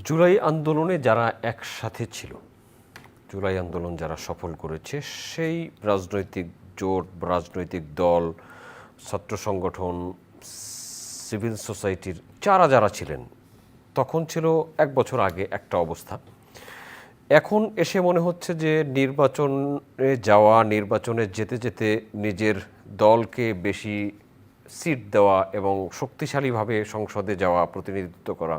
জুলাই আন্দোলনে যারা একসাথে ছিল, জুলাই আন্দোলন যারা সফল করেছে, সেই রাজনৈতিক জোট, রাজনৈতিক দল, ছাত্র সংগঠন, সিভিল সোসাইটির যারা যারা ছিলেন, তখন ছিল এক বছর আগে একটা অবস্থা। এখন এসে মনে হচ্ছে যে নির্বাচনে যাওয়া, নির্বাচনে যেতে যেতে নিজের দলকে বেশি সিট দেওয়া এবং শক্তিশালীভাবে সংসদে যাওয়া, প্রতিনিধিত্ব করা,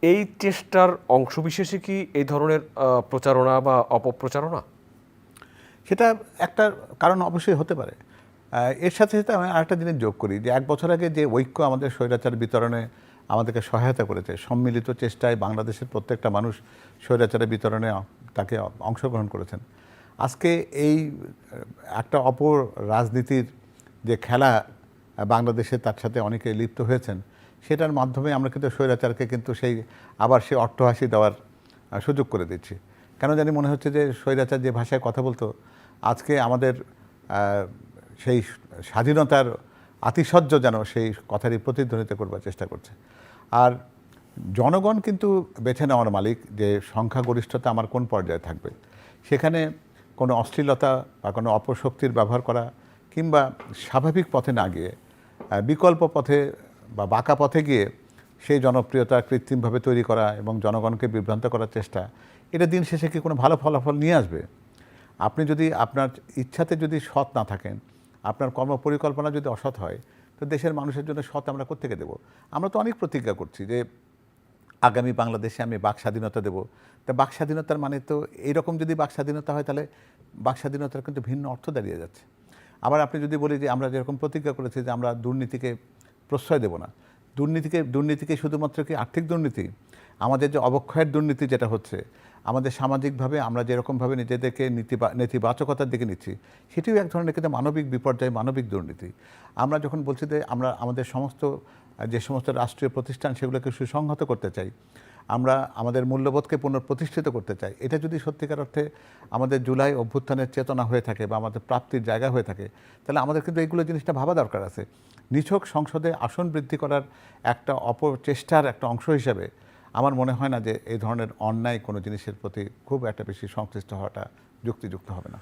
এই চেষ্টার অংশবিশেষে কি এই ধরনের প্রচারণা বা অপপ্রচারণা? সেটা একটা কারণ অবশ্যই হতে পারে। এর সাথে সাথে আমি আরেকটা জিনিস যোগ করি যে এক বছর আগে যে ঐক্য আমাদের স্বৈরাচার বিতরণে আমাদেরকে সহায়তা করেছে, সম্মিলিত চেষ্টায় বাংলাদেশের প্রত্যেকটা মানুষ স্বৈরাচারের বিতরণে তাকে অংশগ্রহণ করেছেন। আজকে এই একটা অপর রাজনীতির যে খেলা বাংলাদেশে, তার সাথে অনেকে লিপ্ত হয়েছেন, সেটার মাধ্যমে আমরা কিন্তু স্বৈরাচারকে কিন্তু আবার সেই অট্টহাসি দেওয়ার সুযোগ করে দিচ্ছি। কেন জানি মনে হচ্ছে যে স্বৈরাচার যে ভাষায় কথা বলতো, আজকে আমাদের সেই স্বাধীনতার আতিশয্য যেন সেই কথারই প্রতিধ্বনিত করবার চেষ্টা করছে। আর জনগণ কিন্তু বেছে নেওয়ার মালিক যে সংখ্যাগরিষ্ঠতা আমার কোন পর্যায়ে থাকবে। সেখানে কোনো অশ্লীলতা বা কোনো অপশক্তির ব্যবহার করা কিংবা স্বাভাবিক পথে না গিয়ে বিকল্প পথে বা বাঁকা পথে গিয়ে সেই জনপ্রিয়তা কৃত্রিমভাবে তৈরি করা এবং জনগণকে বিভ্রান্ত করার চেষ্টা, এটা দিন শেষে কি কোনো ভালো ফলাফল নিয়ে আসবে? আপনি যদি আপনার ইচ্ছাতে যদি সৎ না থাকেন, আপনার কর্মপরিকল্পনা যদি অসৎ হয়, তো দেশের মানুষের জন্য সৎ আমরা কোত্থেকে দেবো? আমরা তো অনেক প্রতিজ্ঞা করছি যে আগামী বাংলাদেশে আমি বাক স্বাধীনতা দেবো। তা বাক স্বাধীনতার মানে তো এইরকম যদি বাক স্বাধীনতা হয়, তাহলে বাক স্বাধীনতার কিন্তু ভিন্ন অর্থ দাঁড়িয়ে যাচ্ছে। আবার আপনি যদি বলি যে আমরা যেরকম প্রতিজ্ঞা করেছি যে আমরা দুর্নীতিকে প্রশ্রয় দেব না, দুর্নীতিকে শুধুমাত্র কি আর্থিক দুর্নীতি, আমাদের যে অবক্ষয়ের দুর্নীতি যেটা হচ্ছে, আমাদের সামাজিকভাবে আমরা যেরকমভাবে নিজেদেরকে নেতিবাচকতার দিকে নিচ্ছি, সেটিও এক ধরনের কিন্তু মানবিক বিপর্যয়, মানবিক দুর্নীতি। আমরা যখন বলছি যে আমরা আমাদের যে সমস্ত রাষ্ট্রীয় প্রতিষ্ঠান সেগুলোকে সুসংহত করতে চাই, আমরা আমাদের মূল্যবোধকে পুনঃপ্রতিষ্ঠিত করতে চাই, এটা যদি সত্যিকার অর্থে আমাদের জুলাই অভ্যুত্থানের চেতনা হয়ে থাকে বা আমাদের প্রাপ্তির জায়গা হয়ে থাকে, তাহলে আমাদের কিন্তু এইগুলো জিনিসটা ভাবা দরকার আছে। নিছক সংসদে আসন বৃদ্ধি করার একটা অপচেষ্টার একটা অংশ হিসাবে আমার মনে হয় না যে এই ধরনের অন্যায় কোনো জিনিসের প্রতি খুব একটা বেশি সংশ্লিষ্ট হওয়াটা যুক্তিযুক্ত হবে না।